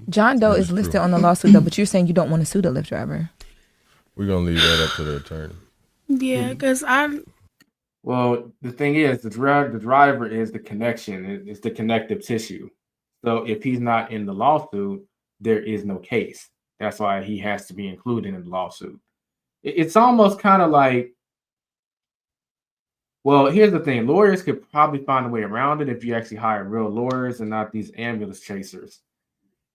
John Doe is listed on the lawsuit though, but you're saying you don't want to sue the Lyft driver. We're gonna leave that up to the attorney. Yeah, because Well, the thing is, the driver is the connection. It's the connective tissue. So if he's not in the lawsuit, there is no case. That's why he has to be included in the lawsuit. It's almost kind of like, well, here's the thing. Lawyers could probably find a way around it if you actually hire real lawyers and not these ambulance chasers.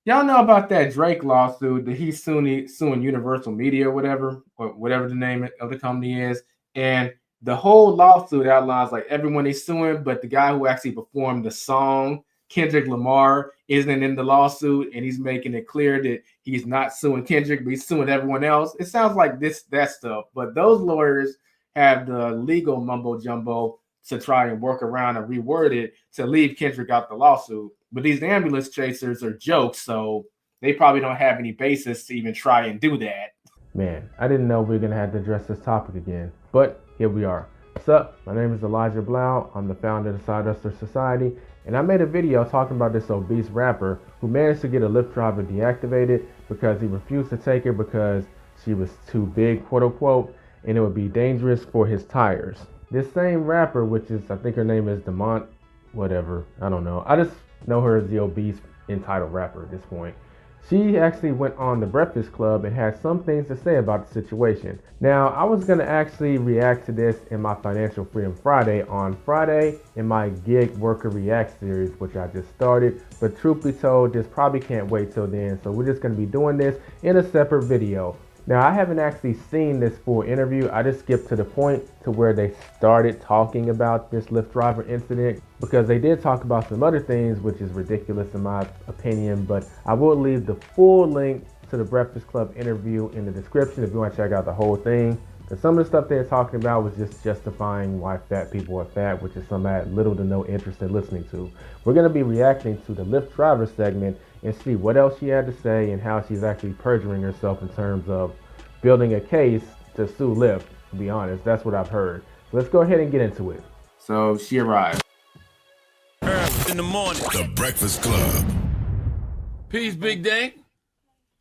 Y'all know about that Drake lawsuit that he's suing Universal Media or whatever the name of the company is. And the whole lawsuit outlines like everyone he's suing, but the guy who actually performed the song, Kendrick Lamar, isn't in the lawsuit, and he's making it clear that he's not suing Kendrick, but he's suing everyone else. It sounds like that stuff, but those lawyers have the legal mumbo jumbo to try and work around and reword it to leave Kendrick out the lawsuit. But these ambulance chasers are jokes, so they probably don't have any basis to even try and do that. Man, I didn't know we were going to have to address this topic again, but here we are. What's up? My name is Elijah Bilel. I'm the founder of the Side Hustler Society, and I made a video talking about this obese rapper who managed to get a Lyft driver deactivated because he refused to take her because she was too big, quote unquote, and it would be dangerous for his tires. This same rapper, which is, I think her name is Demont, whatever, I don't know. I just know her as the obese entitled rapper at this point. She actually went on the Breakfast Club and had some things to say about the situation. Now, I was going to actually react to this in my Financial Freedom Friday on Friday in my Gig Worker React series, which I just started. But truth be told, this probably can't wait till then. So we're just going to be doing this in a separate video. Now, I haven't actually seen this full interview. I just skipped to the point to where they started talking about this Lyft driver incident because they did talk about some other things, which is ridiculous in my opinion, but I will leave the full link to the Breakfast Club interview in the description if you want to check out the whole thing. Because some of the stuff they're talking about was just justifying why fat people are fat, which is something I had little to no interest in listening to. We're going to be reacting to the Lyft driver segment and see what else she had to say and how she's actually perjuring herself in terms of building a case to sue Lyft, to be honest. That's what I've heard. So let's go ahead and get into it. So she arrived. In the morning. The Breakfast Club. Peace, Big Dank.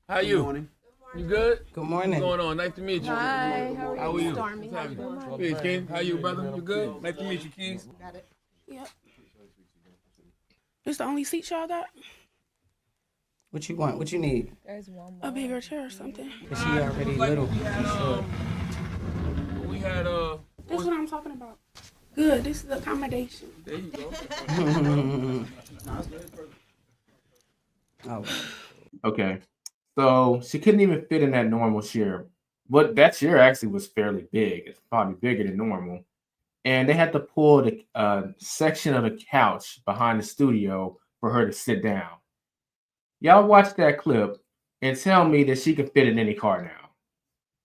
How you? Good morning. You good? Good morning. What's going on? Nice to meet you. Hi, How are you? Stormy. Peace, King. How you, brother? You good? Nice to meet you, King. Got it. Yep. This the only seat y'all got? What you want? What you need? There's one more. A bigger chair or something? Is she already little? We had That's what I'm talking about. Good. This is the accommodation. There you go. Oh, Okay. So she couldn't even fit in that normal chair. But that chair actually was fairly big. It's probably bigger than normal. And they had to pull the section of the couch behind the studio for her to sit down. Y'all watch that clip and tell me that she can fit in any car now.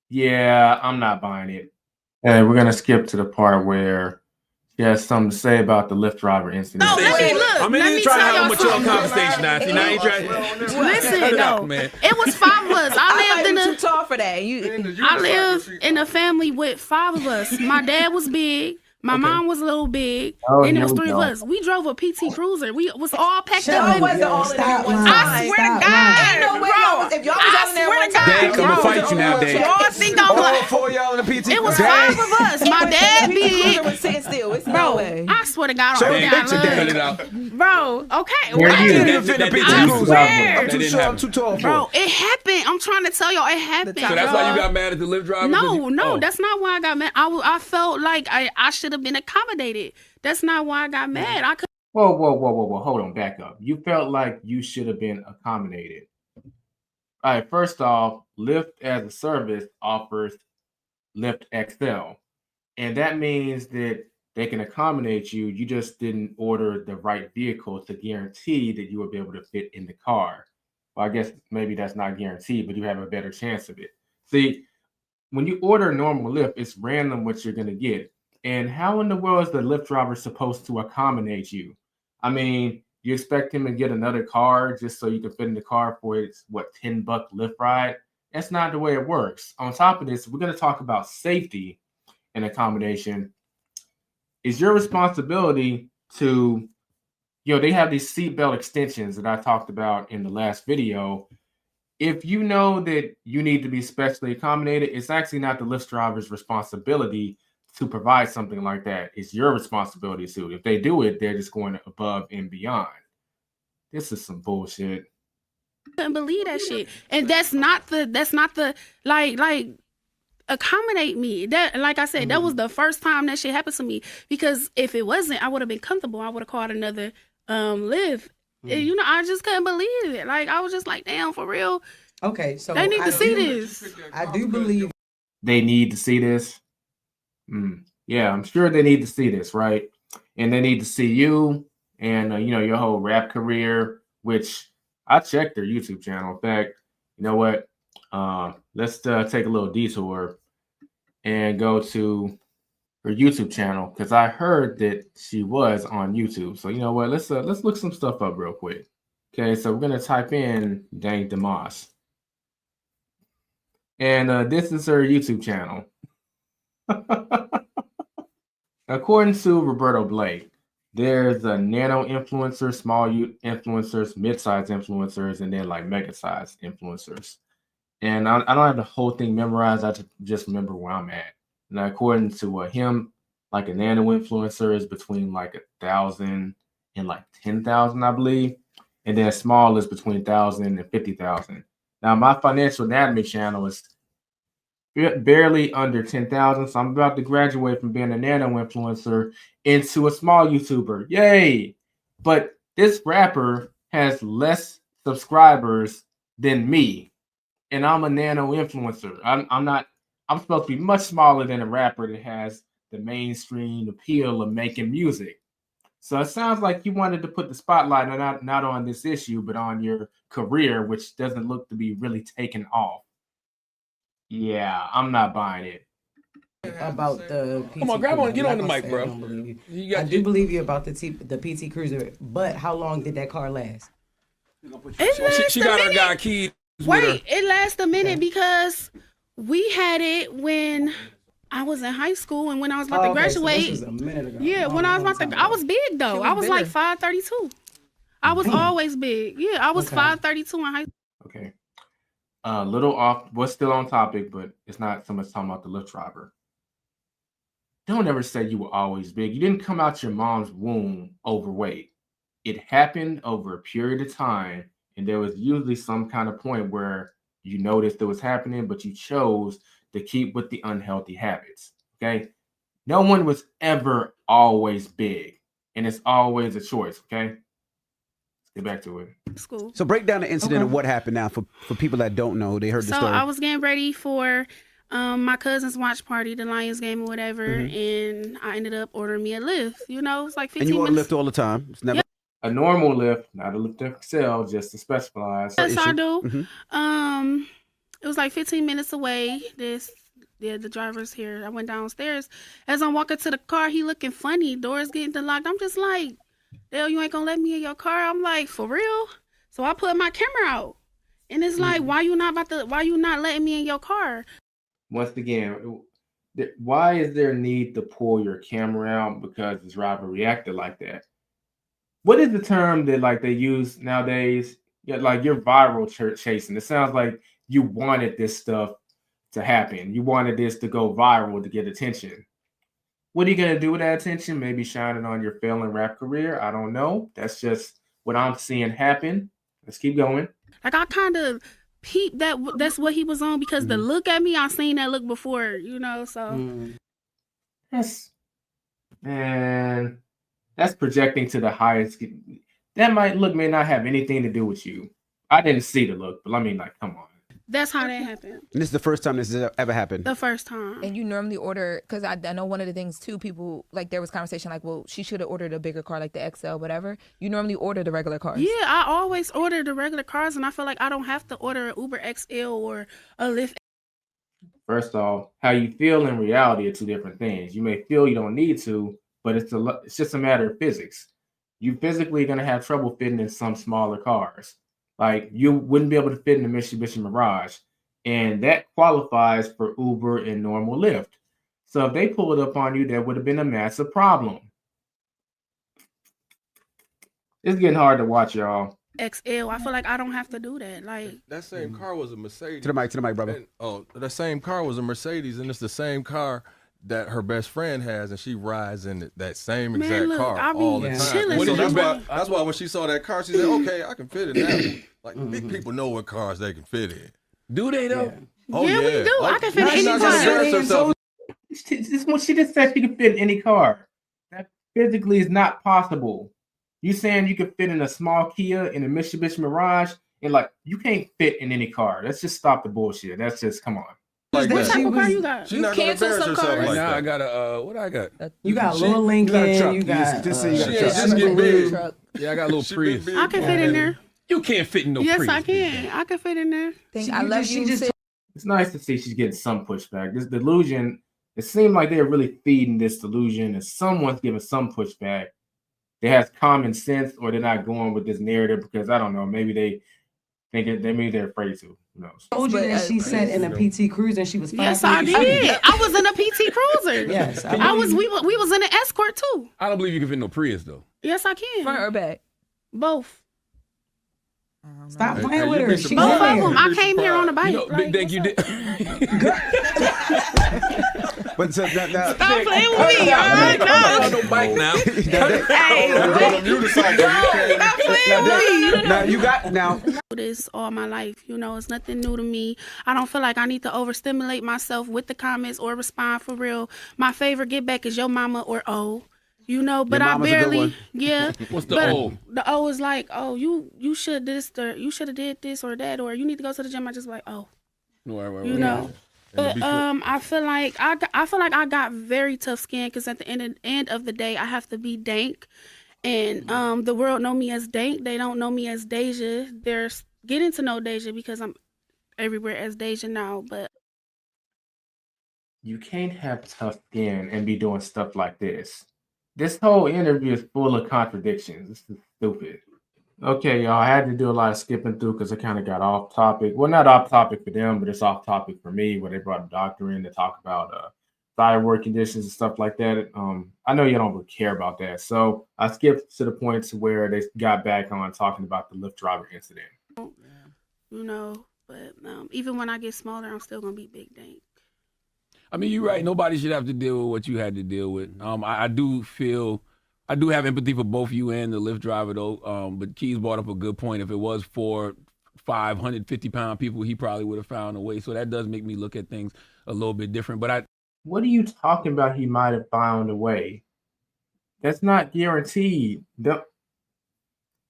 Yeah, I'm not buying it. And we're going to skip to the part where she has something to say about the Lyft driver incident. No, let me look. I'm Let in me trying to tell have a y'all mature something. conversation now. See, now you trying. Listen, though. Man. It was 5 of us. I lived too tall for that. I lived in a family with 5 of us. My dad was big. My mom was a little big. Oh, and it here was we 3 of go. us. We drove a PT Cruiser. We was all packed Shut up. up. wasn't all in there one I swear to God. Ain't no way y'all was, if y'all was I out in there swear one to God. time. Dad, come and fight you now, Dad. Y'all think I'm like, Four y'all in the PT. it was 5 of us. My dad The cruiser big. was sitting still. It's no Bro, way. I swear to God, Show I me a got picture, Dad. Cut it love. out. Bro, okay. Where what? you? Can't even fit in the PT I Cruiser. swear. I'm too short. I'm too tall for Bro, it. it happened. I'm trying to tell y'all, it happened. So that's why you got mad at the Lyft driver? No, Oh. that's not why I got mad. I felt like I should have been accommodated. That's not why I got mad. I could. Whoa. Hold on, back up. You felt like you should have been accommodated. All right, first off, Lyft as a service offers Lyft XL. And that means that they can accommodate you. You just didn't order the right vehicle to guarantee that you will be able to fit in the car. Well, I guess maybe that's not guaranteed, but you have a better chance of it. See, when you order a normal Lyft, it's random what you're going to get. And how in the world is the Lyft driver supposed to accommodate you? I mean, you expect him to get another car just so you can fit in the car for its, $10 Lyft ride? That's not the way it works. On top of this, we're going to talk about safety and accommodation. It's your responsibility to they have these seatbelt extensions that I talked about in the last video. If you know that you need to be specially accommodated, it's actually not the Lyft driver's responsibility to provide something like that. It's your responsibility to. If they do it, they're just going above and beyond. This is some bullshit. Couldn't believe that shit. And that's not the like accommodate me. That, like I said, that was the first time that shit happened to me. Because if it wasn't, I would have been comfortable. I would have called another Lyft. And, I just couldn't believe it. Like, I was just like, damn, for real. Okay, so They need to see this. I do believe They need to see this. Yeah, I'm sure they need to see this, right? And they need to see you and your whole rap career, which I checked their YouTube channel. In fact, you know what? Let's take a little detour and go to her YouTube channel, because I heard that she was on YouTube. So you know what? Let's look some stuff up real quick. Okay, so we're gonna type in Dang Demas, and this is her YouTube channel. According to Roberto Blake, there's a nano influencer, small influencers, mid-size influencers, and then like mega-size influencers. And I don't have the whole thing memorized. I just remember where I'm at. Now, according to him, like a nano influencer is between like 1,000 and like 10,000, I believe. And then small is between 1,000 and 50,000. Now, my financial anatomy channel is barely under 10,000. So I'm about to graduate from being a nano influencer into a small YouTuber. Yay! But this rapper has less subscribers than me. And I'm a nano influencer. I'm supposed to be much smaller than a rapper that has the mainstream appeal of making music. So it sounds like you wanted to put the spotlight not on this issue, but on your career, which doesn't look to be really taken off. Yeah, I'm not buying it. about the PT Come on, grab on, Cruiser. get I'm on the not gonna mic, say bro. I don't believe you. You got- I do believe you about the PT Cruiser, but how long did that car last? It She lasts a got her minute. guy keys with her. Wait, it lasts a minute because we had it when I was in high school and when I was about to okay, so graduate. this was a minute ago. Yeah, when I was about to, I was big though. was I was like bigger. 5'32". I was always big. Yeah, I was Okay. 5'32" in high school. Okay. A little off, but still on topic, but it's not so much talking about the Lyft driver. Don't ever say you were always big. You didn't come out your mom's womb overweight. It happened over a period of time, and there was usually some kind of point where you noticed it was happening, but you chose to keep with the unhealthy habits. Okay? No one was ever always big, and it's always a choice. Okay? Let's get back to it. School. So break down the incident of what happened now for people that don't know. They heard the So story. I was getting ready for my cousin's watch party, the Lions game or whatever, and I ended up ordering me a Lyft. You know, it's like 15 and you order minutes. Lyft all the time. It's never. Yeah. A normal Lyft, not a Lyft XL, just to specialize. Yes, I do. Mhm. It was like 15 minutes away. The driver's here. I went downstairs. As I'm walking to the car, he looking funny. Doors getting unlocked. I'm just like, Dale, you ain't gonna let me in your car? I'm like, for real? So I put my camera out. And it's like, why you not letting me in your car? Once again, why is there a need to pull your camera out because the driver reacted like that? What is the term that like they use nowadays? Yeah, like you're viral chasing. It sounds like you wanted this stuff to happen. You wanted this to go viral to get attention. What are you gonna do with that attention? Maybe shine it on your failing rap career. I don't know. That's just what I'm seeing happen. Let's keep going. Like I kind of peeped that's what he was on because the look at me, I seen that look before, you know. So That's projecting to the highest. That may not have anything to do with you. I didn't see the look, but I mean, like, come on. that's how that happened. And this is the first time this has ever happened. The first time. And you normally order, because I know one of the things too, people, like there was conversation like, well, she should have ordered a bigger car, like the XL, whatever. You normally order the regular cars. Yeah, I always order the regular cars, and I feel like I don't have to order an Uber XL or a Lyft. First off, how you feel in reality are two different things. You may feel you don't need to, but it's just a matter of physics. You physically gonna have trouble fitting in some smaller cars. Like you wouldn't be able to fit in the Mitsubishi Mirage, and that qualifies for Uber and normal Lyft. So if they pulled up on you, that would have been a massive problem. It's getting hard to watch, y'all. XL. I feel like I don't have to do that. Like That same car was a Mercedes. To the mic, brother. The same car was a Mercedes, and it's the same car that her best friend has, and she rides in that same Man, exact look, car I be all the time. chilling So sometimes. that's why when she saw that car, she said, "Okay, I can fit in that one." Like big people know what cars they can fit in. Do they though? Yeah. Oh yeah, we do. I can fit in She's any not gonna car. embarrass herself. She just said she could fit in any car. That physically is not possible. You saying you could fit in a small Kia, in a Mitsubishi Mirage, and like you can't fit in any car. Let's just stop the bullshit. That's just come on. Like What that. type of car you got? She's You not gonna cancel embarrass some herself cars. like Right now that. I got a what I got? You got She- little Lincoln. truck. You got. Just say you got a She truck. just get big. Truck. Yeah, I got a little She Prius. big, I can fit in there. You can't fit in no Yes, Prius. I can. I can fit in there. I love she you. just Sid. It's nice to see she's getting some pushback. This delusion, it seemed like they're really feeding this delusion, and someone's giving some pushback. They have common sense, or they're not going with this narrative because I don't know. Maybe they think maybe they're afraid to. Who knows? told you that she sat in a PT Cruiser and she was fine. Yes, I did. I was in a PT Cruiser. Yes, I was. We was in an Escort too. I don't believe you can fit no Prius though. Yes, I can. Front or back? Both. Stop Hey, playing hey, with you'd her. be She's surprised. Both of there. them. I came here on a bike. You know, like, Big Dank, you what's did. But so now, up? Stop playing with me. All right, I'm no. on no bike now. Hey, stop playing with me. now you got now. This all my life, it's nothing new to me. I don't feel like I need to overstimulate myself with the comments or respond for real. My favorite get back is your mama or O. But I mama's a good barely, one. yeah. What's the but O? The O is like, oh, you should this or you should have did this or that, or you need to go to the gym. I just like, oh, Right. But I feel like I got very tough skin because at the end of the day, I have to be Dank, and the world know me as Dank. They don't know me as Deja. They're getting to know Deja because I'm everywhere as Deja now. But You can't have tough skin and be doing stuff like this. This whole interview is full of contradictions. This is stupid. Okay, y'all, I had to do a lot of skipping through because I kind of got off topic. Well, not off topic for them, but it's off topic for me, where they brought a doctor in to talk about thyroid conditions and stuff like that. I know you don't really care about that. So I skipped to the point to where they got back on talking about the Lyft driver incident. but even when I get smaller, I'm still gonna be Big Dank. I mean, you're right. Nobody should have to deal with what you had to deal with. I do have empathy for both you and the Lyft driver, though. But Keys brought up a good point. If it was for 550-pound people, he probably would have found a way. So that does make me look at things a little bit different. But What are you talking about? He might have found a way. That's not guaranteed.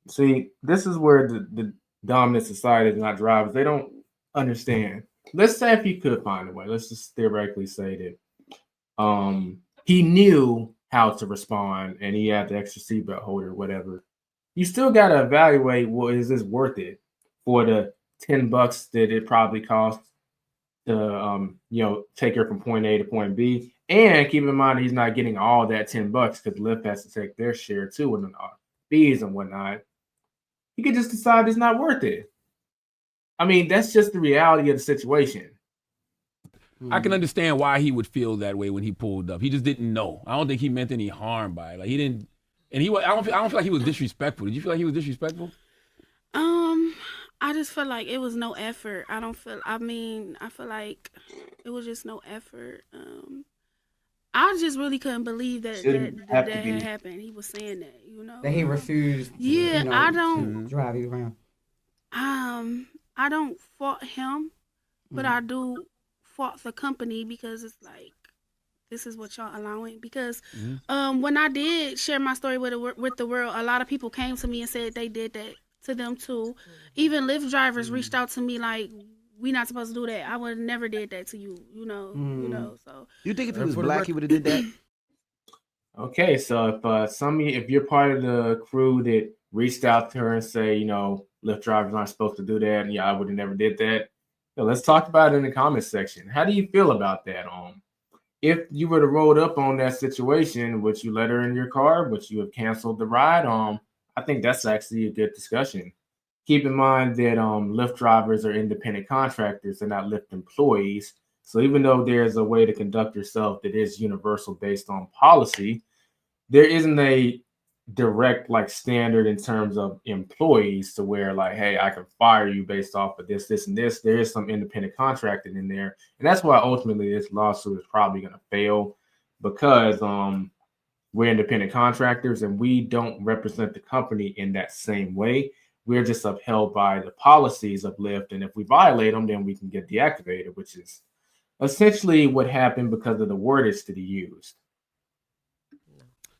See, this is where the dominant society is not drivers. They don't understand. Let's say if he could find a way. Let's just theoretically say that he knew how to respond and he had the extra seatbelt holder, whatever. You still got to evaluate, well, is this worth it for the $10 that it probably costs to take her from point A to point B? And keep in mind he's not getting all that $10 because Lyft has to take their share too and fees and whatnot. He could just decide it's not worth it. I mean, that's just the reality of the situation. I can understand why he would feel that way when he pulled up. He just didn't know. I don't think he meant any harm by it. Like he didn't, and I don't feel like he was disrespectful. Did you feel like he was disrespectful? I just feel like it was no effort. I feel like it was just no effort. I just really couldn't believe that had happened. He was saying that, that he refused. Yeah, I don't to drive you around. I don't fault him, but I do fault the company because it's like, this is what y'all allowing. Because when I did share my story with the world, a lot of people came to me and said they did that to them too. Even Lyft drivers reached out to me like, we not supposed to do that. I would have never did that to you, So You think if he was black, he would have did that? Okay, so if you're part of the crew that reached out to her and say, Lyft drivers aren't supposed to do that, and I would have never did that. Let's talk about it in the comments section. How do you feel about that? If you were to roll up on that situation, would you let her in your car? Would you have canceled the ride? I think that's actually a good discussion. Keep in mind that Lyft drivers are independent contractors. They're not Lyft employees. So even though there's a way to conduct yourself that is universal based on policy, there isn't a direct like standard in terms of employees to where like, hey, I can fire you based off of this, this, and this. There is some independent contracting in there, and that's why ultimately this lawsuit is probably going to fail because we're independent contractors and we don't represent the company in that same way. We're just upheld by the policies of Lyft, and if we violate them, then we can get deactivated, which is essentially what happened because of the wordage that he used.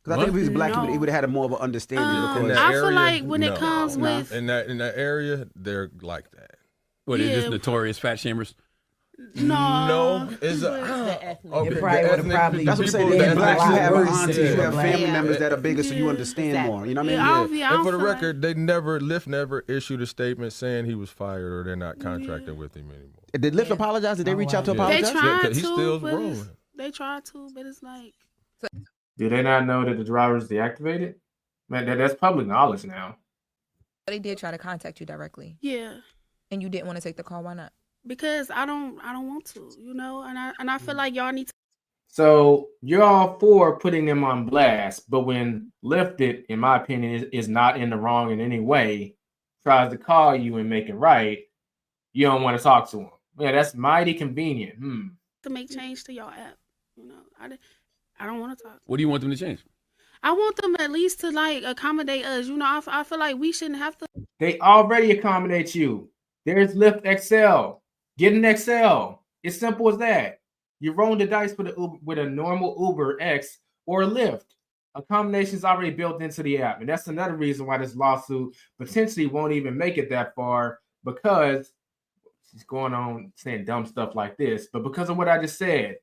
Because I think if he was black, he would have had a more of an understanding. In I that feel area, like when it comes no. with in that area, they're like that. What is just notorious fat shamers? no, it's It okay. probably That's what I'm saying. People In black, you have worse aunties, than you have black. family members that are bigger, so you understand more. You know what I mean? I And for the feel like- record, Lyft never issued a statement saying he was fired or they're not contracting with him anymore. Did Lyft apologize? Did they reach out to They apologize? tried 'cause he's to, still but rolling. they tried to, but it's like Do they not know that the driver is deactivated? Man, that's public knowledge now. They did try to contact you directly, yeah. and you didn't want to take the call. Why not? Because I don't want to, you know, and I feel like y'all need to. So you're all for putting them on blast, but when Lyft, in my opinion, is not in the wrong in any way, tries to call you and make it right, you don't want to talk to them. Yeah, that's mighty convenient. To make change to y'all app, you know, I don't want to talk. What do you want them to change? I want them at least to like accommodate us. You know, I feel like we shouldn't have to. They already accommodate you. There's Lyft XL. Get an XL. It's simple as that. You're rolling the dice with a normal Uber X or a Lyft. Accommodation is already built into the app, and that's another reason why this lawsuit potentially won't even make it that far because she's going on saying dumb stuff like this, but because of what I just said,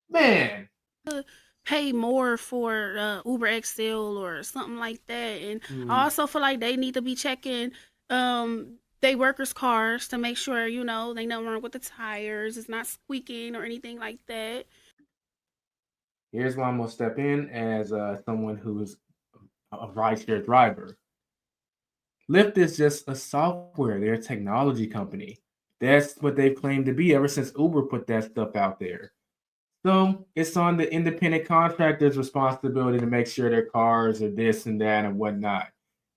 man. Pay more for Uber XL or something like that, and I also feel like they need to be checking they workers' cars to make sure, you know, they know wrong with the tires, it's not squeaking or anything like that. Here's where I'm gonna step in as someone who's a rideshare driver. Lyft is just a software. They're a technology company. That's what they've claimed to be ever since Uber put that stuff out there. So it's on the independent contractor's responsibility to make sure their cars are this and that and whatnot.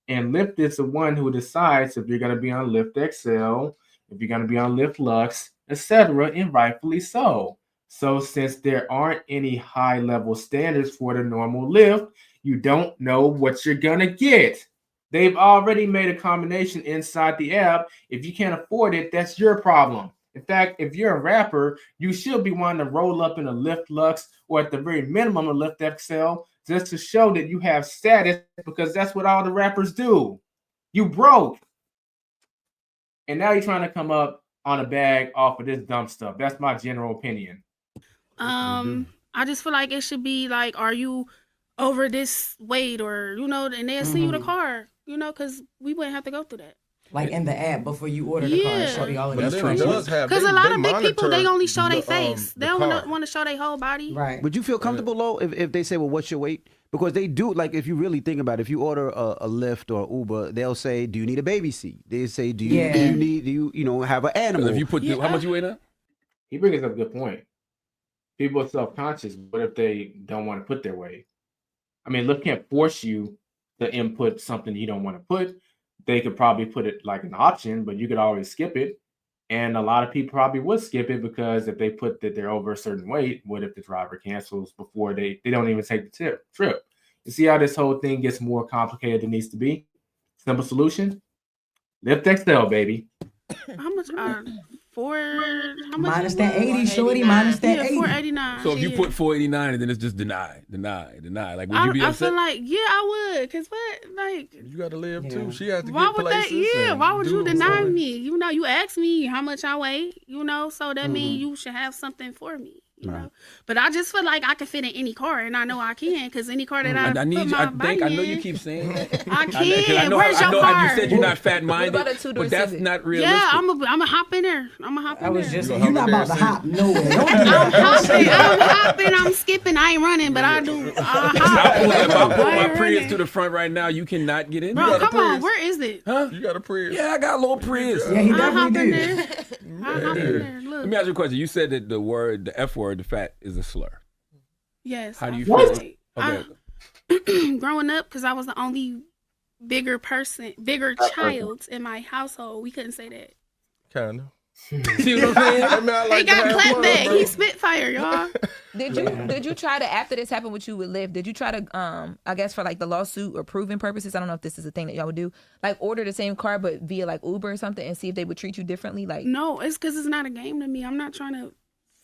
And Lyft is the one who decides if you're going to be on Lyft XL, if you're going to be on Lyft Lux, etc., and rightfully so. So since there aren't any high-level standards for the normal Lyft, you don't know what you're going to get. They've already made a combination inside the app. If you can't afford it, that's your problem. In fact, if you're a rapper, you should be wanting to roll up in a Lyft Lux or at the very minimum a Lyft XL just to show that you have status, because that's what all the rappers do. You broke. And now you're trying to come up on a bag off of this dumb stuff. That's my general opinion. I just feel like it should be like, are you over this weight, or, you know, and they'll see you the car, you know, because we wouldn't have to go through that. Like in the app before you order the car, it show you all of these Because a lot of big people, they only show their face. They don't want to show their whole body. Right. Would you feel comfortable, though, if they say, well, what's your weight? Because they do, like, if you really think about it, if you order a Lyft or Uber, they'll say, do you need a baby seat? They say, do you have an animal? If you put, how much you weigh now? He brings up a good point. People are self-conscious. What if they don't want to put their weight? I mean, Lyft can't force you to input something you don't want to put. They could probably put it like an option, but you could always skip it. And a lot of people probably would skip it because if they put that they're over a certain weight, what if the driver cancels before they don't even take the trip? You see how this whole thing gets more complicated than it needs to be? Simple solution. Lyft XL, baby. How much are how much minus that 80, shorty, minus that 80. $489. So if you put $489 and then it's just deny. Like, would you be upset? I feel like, yeah, I would. Cause what, like, you got to live too. She has to why get would places. why would you deny me? You know, you asked me how much I weigh, you know, so that means you should have something for me. You know, but I just feel like I can fit in any car, and I know I can, because any car that I need put you. my I body know in, you keep saying that. I can. Where's your I know car? you said you're not fat-minded, What about a two-door but that's Civic? not realistic. Yeah, I'm a hop in there. I'm a hop in I was there. just you're not about to hop nowhere. Don't do I'm that. hopping, I'm skipping. I ain't running, but I do. If I pull my Prius running. to the front right now, you cannot get in. Bro, come on. Where is it? Huh? You got a Prius. Yeah, I got a little Prius. Yeah, he I hop definitely in did. there. I hop in there. Look. Let me ask you a question. You said that the F word, the fat, is a slur. Yes. How do you I feel? feel like- Okay. growing up, because I was the only bigger child in my household. We couldn't say that. Kind of. See what I'm saying? I mean, I like He got to have fun, clapback. bro. He Spitfire, y'all. Did you try to, after this happened with you with Lyft, did you try to I guess for like the lawsuit or proving purposes, I don't know if this is a thing that y'all would do, like order the same car but via like Uber or something and see if they would treat you differently? Like, No, it's because it's not a game to me. I'm not trying to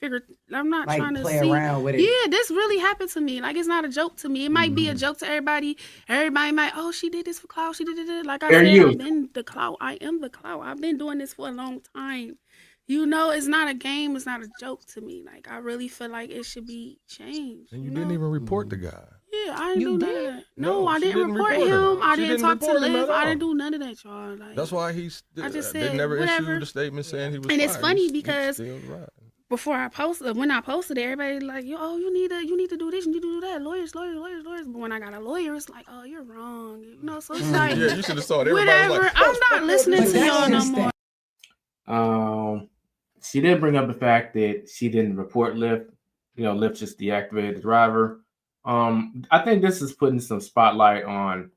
Like, trying to play see. around with it. Yeah, this really happened to me. Like, it's not a joke to me. It might be a joke to everybody. Everybody might, oh, she did this for clout. She did it. Like I said, I've been the clout. I am the clout. I've been doing this for a long time. You know, it's not a game. It's not a joke to me. Like, I really feel like it should be changed. And you didn't even report the guy. Yeah, I didn't do that. No, I she didn't report him. I She didn't talk to report him at Liv. I all. didn't do none of that, y'all. Like, That's why I just they said never whatever. issued a statement saying he was And it's fired. funny He's because still riding. before I posted, when I posted it, everybody like, yo, you need to do this, you need to do that. Lawyers. But when I got a lawyer, it's like, oh, you're wrong. You know, so it's like, Yeah, you should have saw it. Everybody was whatever. like, I'm not listening to y'all no more. She did bring up the fact that she didn't report Lyft. You know, Lyft just deactivated the driver. I think this is putting some spotlight on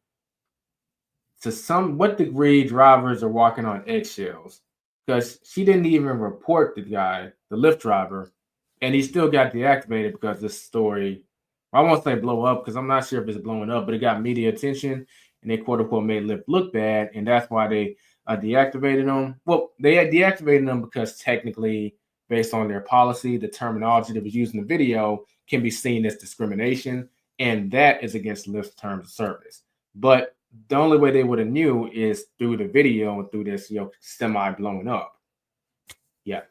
what degree drivers are walking on eggshells, because she didn't even report the guy, the Lyft driver, and he still got deactivated because this story, I won't say blow up because I'm not sure if it's blowing up, but it got media attention and they quote unquote made Lyft look bad, and that's why they deactivated them. Well, they had deactivated them because technically, based on their policy, the terminology that was used in the video can be seen as discrimination, and that is against Lyft's terms of service. But the only way they would have knew is through the video and through this, semi blowing up. Yeah.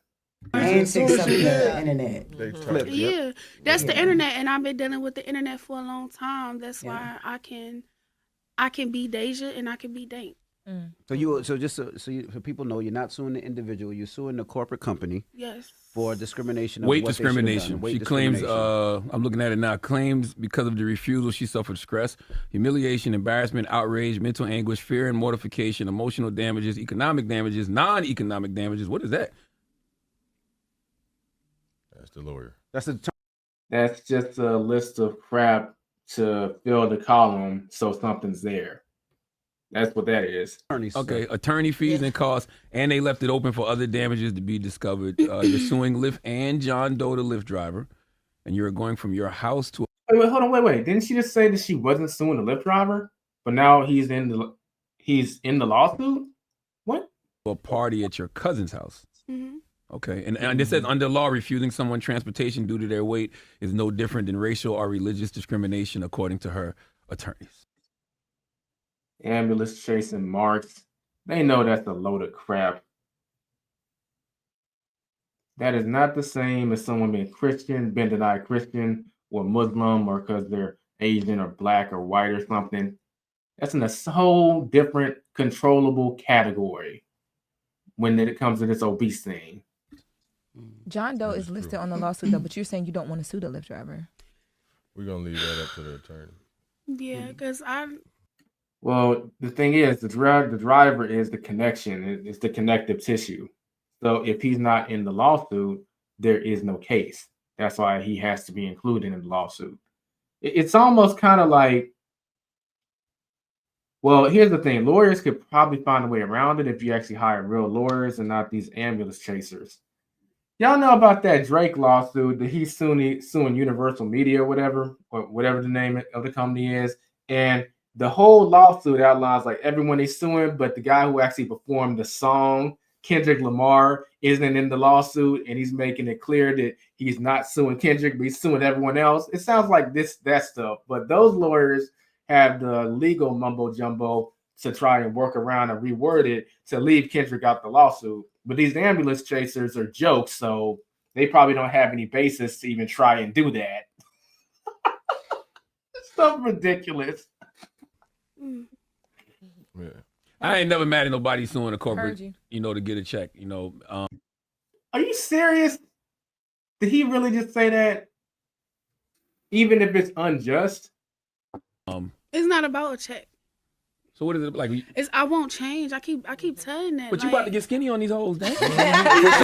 And say something to the internet. Yeah, that's the internet, and I've been dealing with the internet for a long time. That's why I can be Deja and I can be Dane. So people know, you're not suing the individual, you're suing the corporate company. Yes. For discrimination. Weight discrimination. She claims, I'm looking at it now, claims because of the refusal she suffered stress, humiliation, embarrassment, outrage, mental anguish, fear and mortification, emotional damages, economic damages, non-economic damages. What is that? That's the lawyer. That's just a list of crap to fill the column so something's there. That's what that is. Okay, attorney fees and costs, and they left it open for other damages to be discovered. You're suing Lyft and John Doe, the Lyft driver, and you're going from your house to. Wait. Didn't she just say that she wasn't suing the Lyft driver, but now he's in the lawsuit? What? A party at your cousin's house. Mm-hmm. Okay, and it says under law, refusing someone transportation due to their weight is no different than racial or religious discrimination, according to her attorneys. Ambulance chasing marks. They know that's a load of crap. That is not the same as someone being Christian, been denied Christian, or Muslim, or because they're Asian or black or white or something. That's in a whole different controllable category when it comes to this obese thing. John Doe is listed on the lawsuit though, but you're saying you don't want to sue the Lyft driver. We're gonna leave that up to the attorney. Yeah, because Well, the thing is, the driver is the connection. It's the connective tissue. So if he's not in the lawsuit, there is no case. That's why he has to be included in the lawsuit. It's almost kind of like, well, here's the thing. Lawyers could probably find a way around it if you actually hire real lawyers and not these ambulance chasers. Y'all know about that Drake lawsuit that he's suing Universal Media or whatever the name of the company is. And the whole lawsuit outlines like everyone he's suing, but the guy who actually performed the song, Kendrick Lamar, isn't in the lawsuit, and he's making it clear that he's not suing Kendrick, but he's suing everyone else. It sounds like that stuff, but those lawyers have the legal mumbo jumbo to try and work around and reword it to leave Kendrick out the lawsuit. But these ambulance chasers are jokes, so they probably don't have any basis to even try and do that. It's so ridiculous. Yeah. I ain't never mad at nobody suing a corporate, to get a check, Are you serious? Did he really just say that? Even if it's unjust? It's not about a check. So what is it like? I won't change. I keep telling that. But you about to get skinny on these hoes, damn.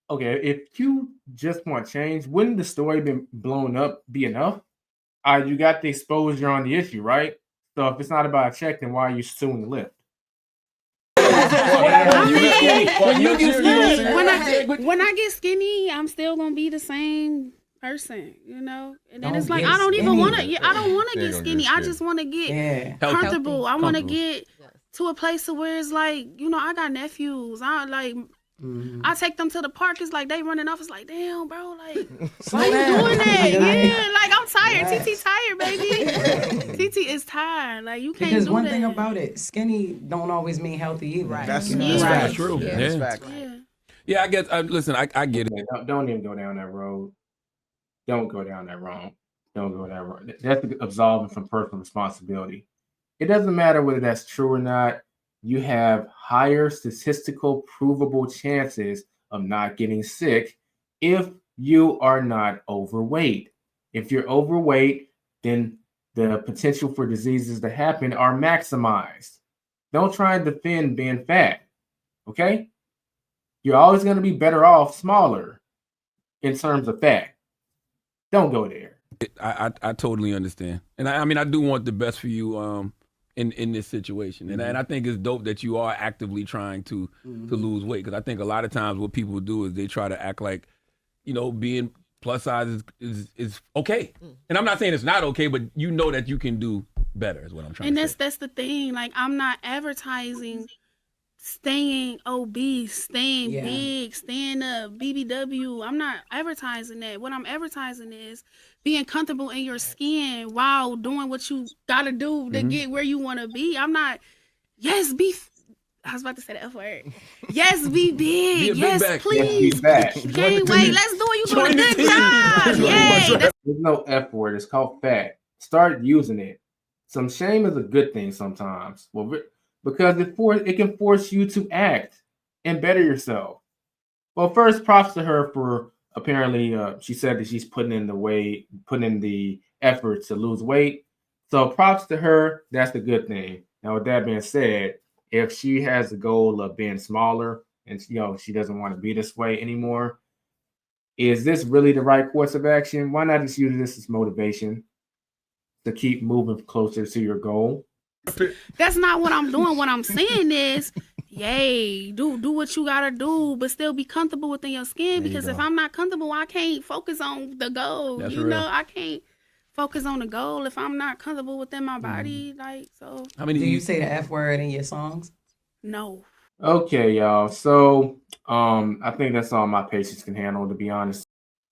Okay, if you just want change, wouldn't the story been blown up be enough? you got the exposure on the issue, right? So if it's not about a check, then why are you suing the Lyft? When I get skinny, I'm still gonna be the same person, you know. And then it's like I don't even want to. I don't want to get skinny. I just want to get comfortable. I want to get to a place where it's like, you know, I got nephews. I take them to the park. It's like they running off. It's like, damn, bro, like why you doing that? Yeah, like I'm tired. TT tired, baby. TT is tired. Like you can't because do one that. thing about it, skinny don't always mean healthy either. Right. That's true. Yeah. That's fact. Yeah. I guess. Listen, I get it. Don't even go down that road. Don't go down that wrong. Don't go that road. That's absolving from personal responsibility. It doesn't matter whether that's true or not. You have higher statistical provable chances of not getting sick if you are not overweight. If you're overweight, then the potential for diseases to happen are maximized. Don't try and defend being fat, okay? You're always going to be better off smaller in terms of fat. Don't go there. I totally understand, and I mean I do want the best for you in this situation, and I think it's dope that you are actively trying to lose weight, because I think a lot of times what people do is they try to act like, you know, being plus size is okay, and I'm not saying it's not okay, but you know that you can do better is what I'm trying to say. And that's the thing. Like I'm not advertising staying obese, staying big, staying up, BBW. I'm not advertising that. What I'm advertising is being comfortable in your skin while doing what you gotta do to get where you want to be. I'm not. Yes, be. I was about to say the F word. Yes, be big. Yes, please. Yes, Can't wait. Let's do it. You doing a good job. Yay. There's no F word. It's called fat. Start using it. Some shame is a good thing sometimes. Well, because it can force you to act and better yourself. Well, first, props to her for apparently she said that she's putting in the effort to lose weight. So props to her. That's the good thing. Now, with that being said, if she has the goal of being smaller and she doesn't want to be this way anymore, is this really the right course of action? Why not just use this as motivation to keep moving closer to your goal? That's not what I'm doing. What I'm saying is, yay, do what you gotta do, but still be comfortable within your skin. Because if I'm not comfortable, I can't focus on the goal. That's you real. know, I can't focus on the goal if I'm not comfortable within my body. Like so. How many Do you say the F word in your songs? No. Okay, y'all. So I think that's all my patience can handle, to be honest.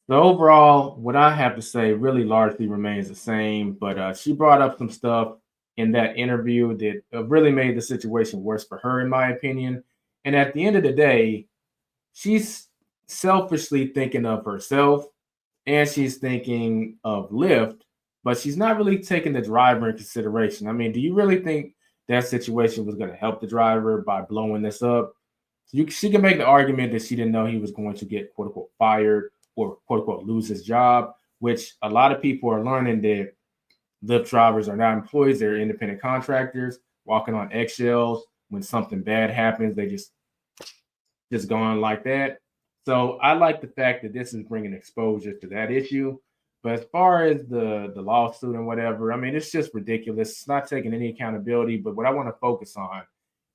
So overall, what I have to say really largely remains the same, but she brought up some stuff in that interview that really made the situation worse for her, in my opinion. And at the end of the day, she's selfishly thinking of herself and she's thinking of Lyft, but she's not really taking the driver in consideration. I mean, do you really think that situation was going to help the driver by blowing this up? She can make the argument that she didn't know he was going to get quote unquote fired or quote unquote lose his job, which a lot of people are learning that Lyft drivers are not employees, they're independent contractors walking on eggshells. When something bad happens, they just go on like that. So I like the fact that this is bringing exposure to that issue. But as far as the lawsuit and whatever, I mean, it's just ridiculous. It's not taking any accountability. But what I want to focus on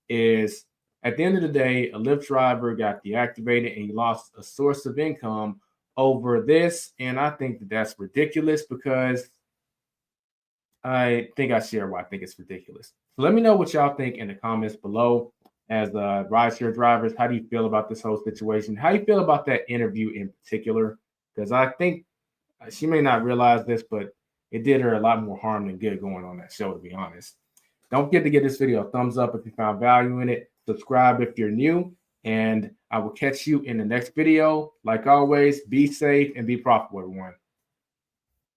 is at the end of the day, a Lyft driver got deactivated and he lost a source of income over this. And I think that that's ridiculous because I think I share why I think it's ridiculous. So let me know what y'all think in the comments below. As rideshare drivers, how do you feel about this whole situation? How do you feel about that interview in particular? Because I think she may not realize this, but it did her a lot more harm than good going on that show, to be honest. Don't forget to give this video a thumbs up if you found value in it. Subscribe if you're new, and I will catch you in the next video. Like always, be safe and be profitable, everyone.